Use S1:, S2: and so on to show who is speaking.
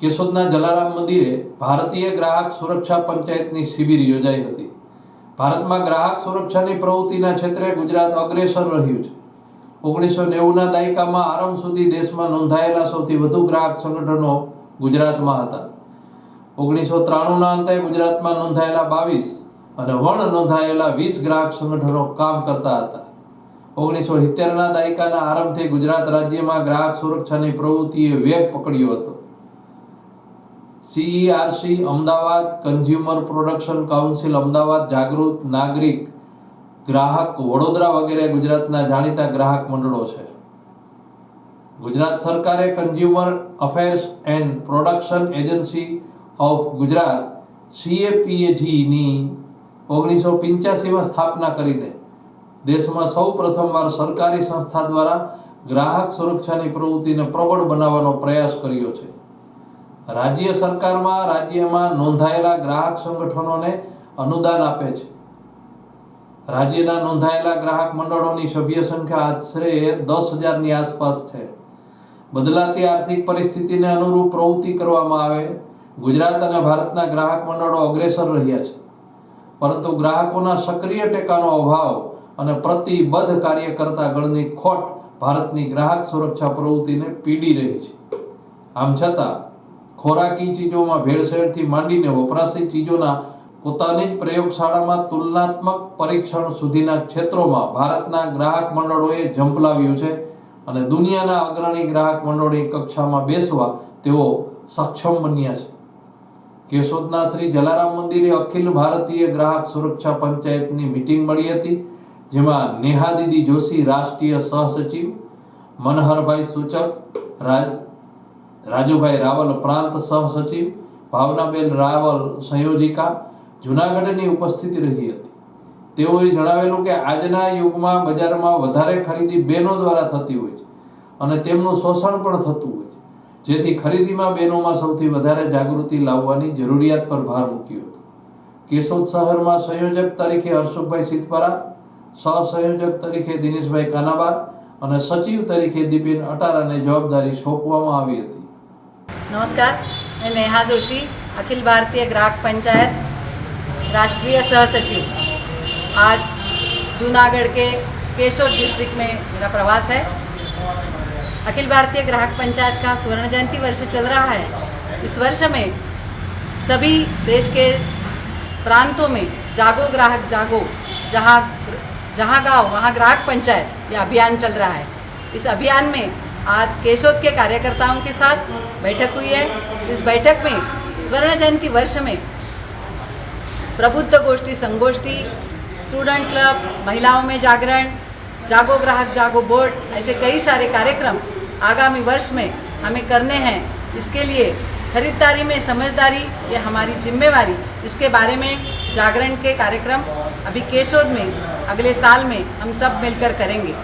S1: કેશોદના જલારામ મંદિરે ભારતીય ગ્રાહક સુરક્ષા પંચાયતની શિબિર યોજાઈ હતી। ભારતમાં ગ્રાહક સુરક્ષાની પ્રવૃત્તિના ક્ષેત્રે ગુજરાત અગ્રેસર રહ્યું છે। 1990ના દાયકામાં આરંભ સુધી દેશમાં નોંધાયેલા સૌથી વધુ ગ્રાહક સંગઠનો ગુજરાતમાં હતા। 1993ના અંતે ગુજરાતમાં નોંધાયેલા 22 અને વણ નોંધાયેલા 20 ગ્રાહક સંગઠનો કામ કરતા હતા। 1970ના દાયકાના આરંભથી ગુજરાત રાજ્યમાં ગ્રાહક સુરક્ષાની પ્રવૃત્તિએ વેગ પકડ્યો હતો। CERC Ahmedabad, consumer protection council Ahmedabad, જાગૃત નાગરિક, ગ્રાહક વડોદરા વગેરે ગુજરાતના જાણીતા ગ્રાહક મંડળો છે। ગુજરાત સરકારે consumer affairs and protection agency of Gujarat CAPAG ની 1985માં સ્થાપના કરીને દેશમાં સૌ પ્રથમવાર સરકારી સંસ્થા દ્વારા ગ્રાહક સુરક્ષાની પ્રવૃત્તિને પ્રબળ બનાવવાનો પ્રયાસ કર્યો છે। રાજ્ય સરકારમાં રાજ્યમાં નોંધાયેલા ગ્રાહક સંગઠનોને અનુદાન આપે છે। રાજ્યના નોંધાયેલા ગ્રાહક મંડળોની સભ્ય સંખ્યા આશરે 10,000ની આસપાસ છે। બદલાતી આર્થિક પરિસ્થિતિને અનુરૂપ પ્રવૃત્તિ કરવામાં આવે ગુજરાત અને ભારતના ગ્રાહક મંડળો અગ્રેસર રહ્યા છે, પરંતુ ગ્રાહકોના સક્રિય ટેકાનો અભાવ અને પ્રતિબદ્ધ કાર્યકર્તા ગણની ખોટ ભારતની ગ્રાહક સુરક્ષા પ્રવૃત્તિને પીડી રહી છે। આમ છતાં ખોરાકી ચીજોમાં ભેળસેળથી માંડીને વપરાશી ચીજોના પોતાની જ પ્રયોગશાળામાં તુલનાત્મક પરીક્ષણ સુધીના ક્ષેત્રોમાં ભારતના ગ્રાહક મંડળોએ ઝંપલાવ્યું છે અને દુનિયાના અગ્રણી ગ્રાહક મંડળોની કક્ષામાં બેસવા તેઓ સક્ષમ બન્યા છે। કેશોદના શ્રી જલારામ મંદિરે અખિલ ભારતીય ગ્રાહક સુરક્ષા પંચાયતની મીટિંગ મળી હતી, જેમાં નેહા દીદી જોશી રાષ્ટ્રીય સહસચિવ, મનહરભાઈ સૂચક, રાજુભાઈ રાવલ પ્રાંત સહસચિવ, ભાવનાબેન રાવલ સંયોજિકા જૂનાગઢની ઉપસ્થિતિ રહી હતી। તેઓએ જણાવેલું કે આજના યુગમાં બજારમાં વધારે ખરીદી બહેનો દ્વારા થતી હોય છે અને તેમનું શોષણ પણ થતું હોય છે, જેથી ખરીદીમાં બહેનોમાં સૌથી વધારે જાગૃતિ લાવવાની જરૂરિયાત પર ભાર મૂક્યો હતો। કેશોદ શહેરમાં સંયોજક તરીકે હર્ષુભાઈ સિદ્ધપરા, સહસંયોજક તરીકે દિનેશભાઈ કાનાબાર અને સચિવ તરીકે દીપેન અટારાને જવાબદારી સોંપવામાં આવી હતી।
S2: नमस्कार, मैं नेहा जोशी, अखिल भारतीय ग्राहक पंचायत राष्ट्रीय सहसचिव। आज जूनागढ़ के केशोद डिस्ट्रिक्ट में मेरा प्रवास है। अखिल भारतीय ग्राहक पंचायत का स्वर्ण जयंती वर्ष चल रहा है। इस वर्ष में सभी देश के प्रांतों में जागो ग्राहक जागो, जहाँ गाँव वहाँ ग्राहक पंचायत यह अभियान चल रहा है। इस अभियान में आज केशोद के कार्यकर्ताओं के साथ बैठक हुई है। इस बैठक में स्वर्ण जयंती वर्ष में प्रबुद्ध गोष्ठी, संगोष्ठी, स्टूडेंट क्लब, महिलाओं में जागरण, जागो ग्राहक जागो बोर्ड, ऐसे कई सारे कार्यक्रम आगामी वर्ष में हमें करने हैं। इसके लिए खरीदारी में समझदारी ये हमारी जिम्मेवारी, इसके बारे में जागरण के कार्यक्रम अभी केशोद में अगले साल में हम सब मिलकर करेंगे।